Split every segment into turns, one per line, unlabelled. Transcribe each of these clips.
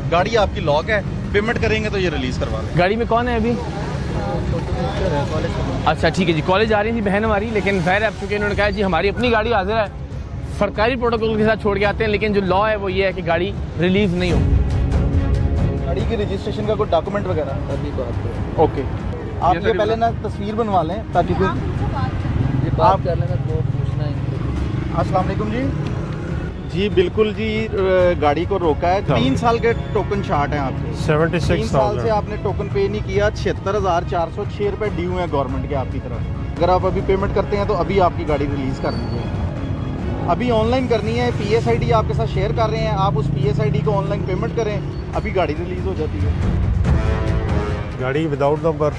गाड़ी आपकी लॉक है, पेमेंट करेंगे तो ये रिलीज करवा लें।
गाड़ी में कौन है अभी? अच्छा ठीक है जी, कॉलेज आ रही थी बहन हमारी, लेकिन ज़ाहिर है चूँकि इन्होंने कहा जी हमारी अपनी गाड़ी हाजिर है, सरकारी प्रोटोकॉल के साथ छोड़ के आते हैं, लेकिन जो लॉ है वो ये है कि गाड़ी रिलीज नहीं हो।
गाड़ी की रजिस्ट्रेशन का कोई डॉक्यूमेंट वगैरह अभी बात
ओके,
आप ये पहले ना तस्वीर बनवा लें ताकि कोई
ये बात कर लेना तो पूछना है।
अस्सलाम वालेकुम जी। जी बिल्कुल जी, गाड़ी को रोका है। 3 साल के टोकन चार्ट हैं आपके।
76,000
3 साल से आपने टोकन पे नहीं किया। 76,406 रुपये ड्यू हैं गवर्नमेंट के आपकी तरफ। अगर आप अभी पेमेंट करते हैं तो अभी आपकी गाड़ी रिलीज़ करनी है, अभी ऑनलाइन करनी है। PSID आपके साथ शेयर कर रहे हैं, आप उस PSID को ऑनलाइन पेमेंट करें, अभी गाड़ी रिलीज़ हो जाती है।
गाड़ी विदाउट नंबर।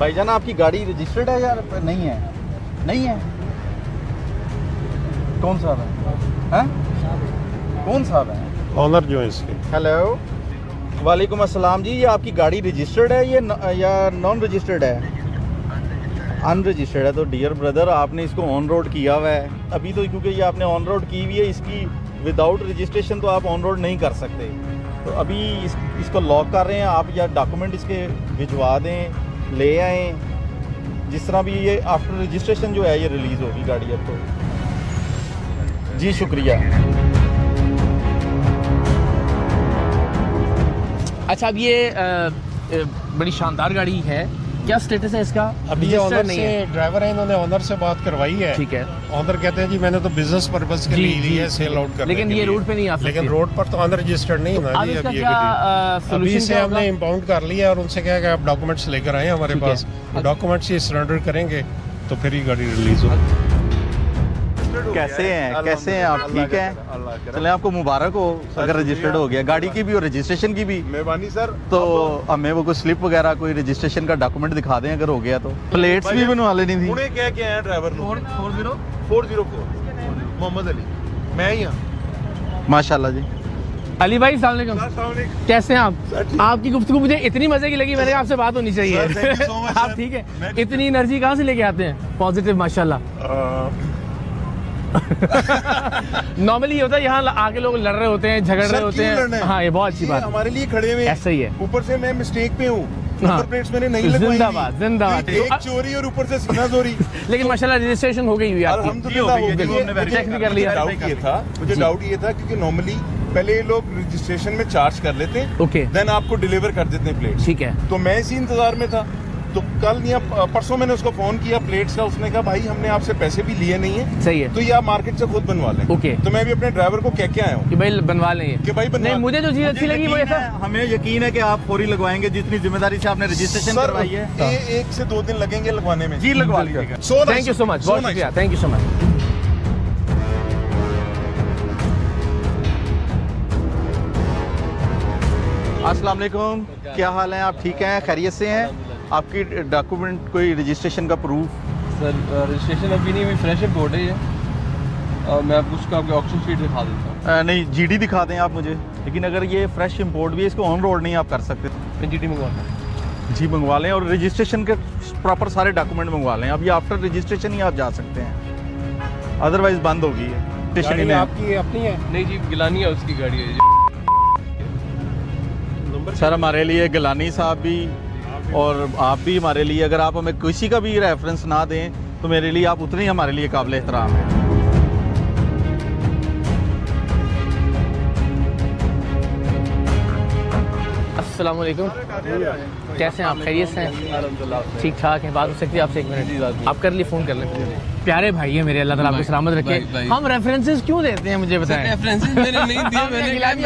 भाईजान आपकी गाड़ी रजिस्टर्ड है या नहीं है? नहीं है। कौन साहब है? कौन साहब है?
ऑनर जो है इसके।
हेलो, वालेकुम अस्सलाम जी। ये आपकी गाड़ी रजिस्टर्ड है या नॉन रजिस्टर्ड है? अनरजिस्टर्ड है। तो डियर ब्रदर, आपने इसको ऑन रोड किया हुआ है अभी तो, क्योंकि ये आपने ऑन रोड की हुई है। इसकी विदाउट रजिस्ट्रेशन तो आप ऑन रोड नहीं कर सकते। तो अभी इसको लॉक कर रहे हैं आप, या डॉक्यूमेंट इसके भिजवा दें, ले आएँ। जिस तरह भी ये आफ्टर रजिस्ट्रेशन जो है ये रिलीज़ होगी गाड़ी अब तो। जी शुक्रिया।
अच्छा, अब ये बड़ी शानदार गाड़ी है, क्या स्टेटस है इसका?
अभी ये ऑनर से ड्राइवर है, इन्होंने ऑनर से बात करवाई है।
ठीक है।
ऑनर कहते हैं जी मैंने तो बिजनेस पर्पस के लिए ली है, सेल आउट करने
लेकिन
के
ये
लिए।
रोड पे नहीं आ सकती।
लेकिन रोड पर तो अनरजिस्टर्ड नहीं है ना जी। अब ये अभी से हमने इंपाउंड कर लिया और उनसे कहा कि आप डॉक्यूमेंट्स लेकर आए हमारे पास। डॉक्यूमेंट्स ही सरेंडर करेंगे तो फिर ही गाड़ी रिलीज होगी।
कैसे हैं आप? ठीक हैं, चलें आपको मुबारक हो अगर रजिस्टर्ड हो गया गाड़ी की भी और रजिस्ट्रेशन की भी।
मेहरबानी सर।
तो हमें वो कोई स्लिप वगैरह कोई रजिस्ट्रेशन का डॉक्यूमेंट दिखा दें अगर हो गया तो। प्लेट्स भी बनवा लेनी थी।
उन्हें क्या क्या है ड्राइवर 404 मोहम्मद अली, मैं ही हूँ।
माशाल्लाह जी।
अली भाई अस्सलाम वालेकुम, कैसे हैं आप? आपकी गुफ्तगू मुझे इतनी मजे की लगी, मैंने कहा आपसे बात होनी चाहिए। आप ठीक है? इतनी एनर्जी कहाँ से लेके आते हैं? पॉजिटिव माशाल्लाह। नॉर्मली होता है यहाँ आके लोग लड़ रहे होते हैं, झगड़ रहे होते हैं। हाँ, ये बहुत अच्छी बात है।
हमारे लिए खड़े हुए
ऐसा ही है।
ऊपर से मैं मिस्टेक पे हूँ,
हाँ।
नंबर प्लेट्स मैंने नहीं लगवाई।
जिंदाबाद जिंदाबाद।
एक चोरी और ऊपर से सीना चोरी।
लेकिन माशाल्लाह रजिस्ट्रेशन हो गई हुई आपकी।
अल्हम्दुलिल्लाह।
चेक भी कर लिया।
मुझे डाउट ये था क्योंकि नॉर्मली पहले ये लोग रजिस्ट्रेशन में चार्ज कर लेते हैं,
ओके,
देन आपको डिलीवर कर देते हैं प्लेट्स।
ठीक है।
तो मैं इसी इंतजार में था। तो कल या परसों मैंने उसको फोन किया प्लेट्स का, उसने कहा भाई हमने आपसे पैसे भी लिए नहीं है,
सही है,
तो ये आप मार्केट से खुद बनवा लें।
ओके।
तो मैं भी अपने ड्राइवर को कह के आया हूँ
कि भाई बनवा लेंगे
कि भाई बनवा।
नहीं, मुझे जो चीज अच्छी लगी वो ऐसा,
हमें यकीन है कि आप फौरी लगवाएंगे जितनी जिम्मेदारी से आपने रजिस्ट्रेशन करवाई है।
1 से 2 दिन लगेंगे लगवाने में।
जी लगवा लीजिएगा।
थैंक यू सो मच, बहुत शुक्रिया, थैंक यू सो मच।
अस्सलाम वालेकुम, क्या हाल है? आप ठीक हैं, खैरियत से हैं? आपकी डॉक्यूमेंट कोई रजिस्ट्रेशन का प्रूफ?
सर रजिस्ट्रेशन अभी नहीं हुई, फ्रेश इंपोर्ट है ये। मैं आपको उसका आपके ऑप्शन शीट दिखा देता हूँ।
नहीं, GD दिखा दें आप मुझे। लेकिन अगर ये फ्रेश इंपोर्ट भी है, इसको ऑन रोड नहीं आप कर सकते।
मैं GD मंगवाता हूँ।
जी मंगवा लें, और रजिस्ट्रेशन के प्रॉपर सारे डॉक्यूमेंट मंगवा लें। अब ये आफ्टर रजिस्ट्रेशन ही आप जा सकते हैं, अदरवाइज बंद होगी।
गाड़ी आपकी अपनी है?
नहीं जी, गिलानी है उसकी गाड़ी है।
सर हमारे लिए गिलानी साहब भी और आप भी हमारे लिए, अगर आप हमें किसी का भी रेफरेंस ना दें तो मेरे लिए आप उतने ही हमारे लिए काबिल एहतराम हैं।
अस्सलाम वालेकुम, कैसे हैं आप? खैरियत से हैं? ठीक ठाक है। बात हो सकती है आपसे? 1 मिनट आप कर लिए, फ़ोन कर लें। प्यारे भाई है मेरे, अल्लाह ताला आपको सलामत रखे। हम रेफरेंसेस क्यों देते हैं मुझे बताएं?
रेफरेंसेस मैंने नहीं दिया,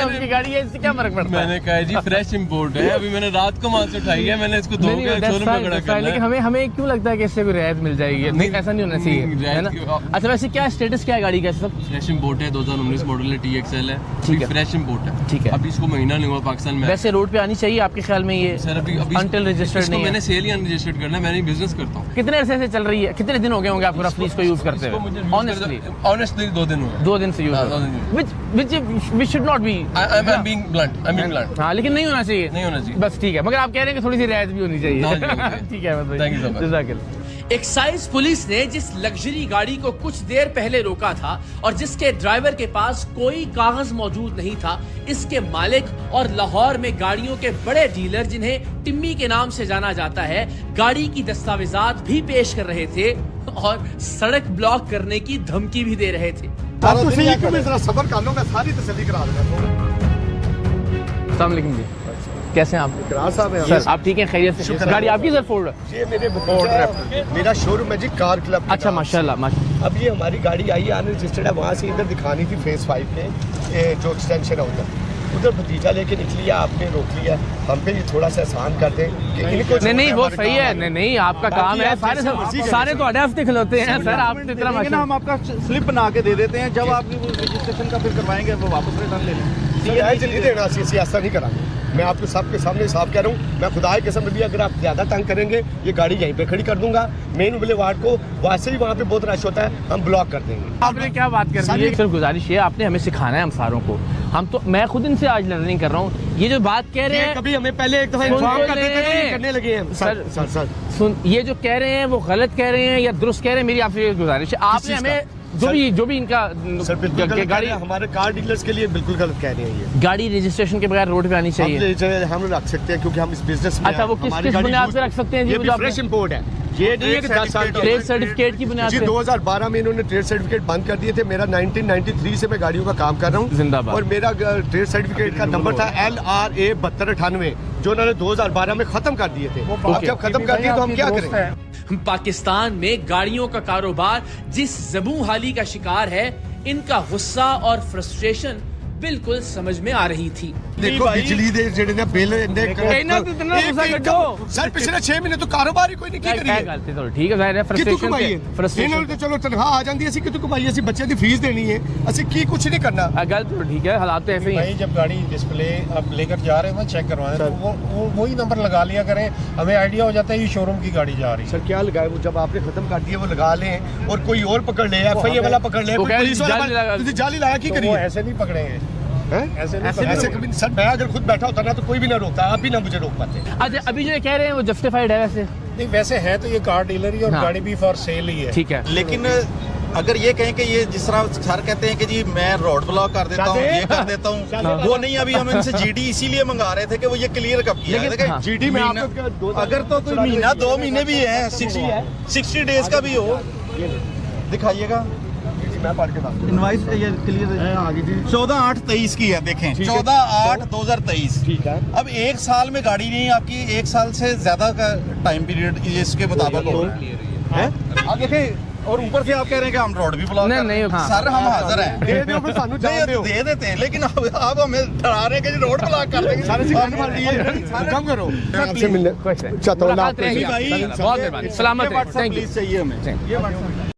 मैंने गाड़ी है, इससे क्या फर्क पड़ता है?
मैंने कहा जी फ्रेश इंपोर्ट है, अभी मैंने रात को वहाँ से उठाई है, मैंने इसको धो के शोरूम में खड़ा करना है।
लेकिन हमें क्यों लगता है कि इससे कोई रियायत मिल जाएगी? नहीं, ऐसा नहीं होना चाहिए, है ना? अच्छा, वैसे क्या स्टेटस क्या है गाड़ी का? सब
फ्रेश इंपोर्ट है, 2019 मॉडल है, TXL है।
ठीक है,
फ्रेश इंपोर्ट है।
ठीक है।
अभी इसको महीना नहीं हुआ पाकिस्तान में।
वैसे रोड पे आनी चाहिए आपके ख्याल में ये?
सर अभी
अनटिल रजिस्टर्ड नहीं है।
मैंने सेल ही अनरजिस्टर्ड करना है, मैंने बिजनेस करता हूँ।
कितने अरसे से चल रही है? कितने दिन हो गए होंगे आपको रफली इसको यूज करते हुए?
ऑनेस्टली 2 दिन हुए।
2 दिन से use, which should not be,
I'm being blunt।
हाँ, लेकिन नहीं होना चाहिए,
नहीं होना चाहिए।
बस ठीक है, मगर आप कह रहे हैं कि थोड़ी सी रियायत भी होनी चाहिए। ठीक है,
Thank you so much।
Excise police ने जिस लग्जरी गाड़ी को कुछ देर पहले रोका था और जिसके ड्राइवर के पास कोई कागज मौजूद नहीं था, इसके मालिक और लाहौर में गाड़ियों के बड़े डीलर जिन्हें टिम्मी के नाम से जाना जाता है, गाड़ी की दस्तावेजात भी पेश कर रहे थे और सड़क ब्लॉक करने की धमकी भी दे रहे थे।
सबर कर लो, मैं सारी तसल्ली करा दूंगा।
अस्सलाम वालेकुम जी, कैसे हैं आप? सर आप ठीक हैं, खैरियत से? गाड़ी आपकी सर? फोर्ड?
ये मेरा शोरूम है जी, कार क्लब।
अच्छा, माशाल्लाह।
अब ये हमारी गाड़ी आई है अनरजिस्टर्ड है, वहाँ से इधर दिखानी थी फेज 5 के जो एक्सटेंशन है उधर भतीजा लेके निकली है, आपने रोक लिया। हम पे ये थोड़ा सा आसान कर दें कि इनको
नहीं वो सही है। नहीं आपका काम है, सारे तो हफ्ते खिलौते हैं सर। आप इतना
हम आपका स्लिप बना के दे देते हैं, जब आप रजिस्ट्रेशन का फिर करवाएंगे वो वापस रिटर्न ले लें।
जल्दी देना, ऐसा नहीं करांगे। मैं आपको सबके सामने साफ कह रहा हूँ, मैं खुदा की कसम भी, अगर आप ज़्यादा तंग करेंगे ये गाड़ी यहीं पे खड़ी कर दूंगा। मेन बुलेवार्ड को वैसे ही वहाँ पे बहुत रश होता है, हम ब्लॉक कर देंगे।
आपने क्या बात कर दी है? सर गुजारिश है, आपने हमें सिखाना है हम सारों को। हम तो, मैं खुद इनसे आज लर्निंग कर रहा हूँ। ये जो बात कह रहे हैं,
कभी हमें पहले एक दफा इन्फॉर्म कर देते थे, ये करने लगे हैं। सर
सुन, ये जो कह रहे हैं वो गलत कह रहे हैं या दुरुस्त कह रहे हैं, मेरी आपसे गुजारिश है, आपने हमें जो भी इनका
गाड़ी हमारे कार डीलर्स के लिए बिल्कुल गलत कह रहे हैं। ये
गाड़ी रजिस्ट्रेशन के बगैर रोड पे आनी चाहिए।
हम रख सकते हैं क्योंकि हम इस बिजनेस में।
अच्छा, वो किस बुनियाद पे रख सकते हैं?
ये भी फ्रेश इंपोर्ट है, ये नहीं है कि 10 साल का।
ट्रेड सर्टिफिकेट की बुनियाद पे
2012 में इन्होंने ट्रेड सर्टिफिकेट बंद कर दिए थे। मेरा 1993 से मैं गाड़ियों का काम कर रहा हूँ,
जिंदाबाद।
और मेरा ट्रेड सर्टिफिकेट का नंबर था LRA 7298, जो उन्होंने 2012 में खत्म कर दिए थे। अब जब खत्म कर दिए तो हम क्या करें?
पाकिस्तान में गाड़ियों का कारोबार जिस ज़बूं हाली का शिकार है, इनका गुस्सा और फ्रस्ट्रेशन बिल्कुल समझ में आ रही थी।
देखो बिजली दे जेडे ने बिल सर पिछले 6 महीने तो कारोबार ही कोई नहीं की करी है।
तो ठीक है, जाहिर है फ्रस्ट्रेशन
तो चलो तनख्वाह आ जाती है, ਅਸੀਂ ਕਿਤੋਂ ਕਮਾਈ, ਅਸੀਂ ਬੱਚਿਆਂ ਦੀ ਫੀਸ देनी है, ਅਸੀਂ ਕੀ कुछ नहीं करना।
गलत तो ठीक है, हालात तो ऐसे ही
भाई जब गाड़ी डिस्प्ले आप लेकर जा रहे हो चेक करवाने, तो वो वही नंबर लगा लिया करें, हमें आइडिया हो जाता है ये शोरूम की गाड़ी जा रही है।
सर क्या लगाए, वो जब आपने खत्म कर दिया वो लगा लें और कोई और पकड़ ले, FIA वाला पकड़ ले, पुलिस वाला जाली लाया की करिए।
ऐसे नहीं पकड़ेंगे,
ऐसे कभी सर, मैं अगर खुद बैठा होता ना तो कोई भी ना रोकता, आप भी ना मुझे रोक पाते।
अच्छा, अभी जो कह रहे हैं वो जस्टिफाइड है? वैसे
नहीं, वैसे है तो ये कार डीलर ही और गाड़ी भी फॉर सेल ही है।
ठीक है,
लेकिन अगर ये कहें कि ये जिस तरह सर कहते हैं कि जी मैं रोड ब्लॉक कर देता हूँ, ये कर देता हूँ, वो नहीं। अभी हम इनसे GD इसीलिए मंगा रहे थे कि वो ये क्लियर कब किया है।
GD में
अगर तो कोई महीना 2 महीने भी है, 60 डेज का भी हो, दिखाइएगा।
मैं पढ़ के
इनवाइस ये क्लियर है आगे जी। 14/8/23 की है, देखें 14/8/2023। ठीक है, अब 1 साल में गाड़ी नहीं, आपकी 1 साल से ज्यादा का टाइम पीरियड इसके मुताबिक हो रहा है। आप देखें, और ऊपर से आप कह रहे हैं कि हम रोड भी ब्लॉक कर रहे हैं। सर हम हाजिर हैं, दे दो फिर सानू जान दो, दे देते हैं, लेकिन आप हमें डरा रहे हैं कि रोड ब्लॉक कर देंगे। सारे सिखाने वाली है, कम करो।
आपसे मिलने चाहता हूं,
बहुत मेहरबानी, सलामत है, थैंक यू।
चाहिए हमें ये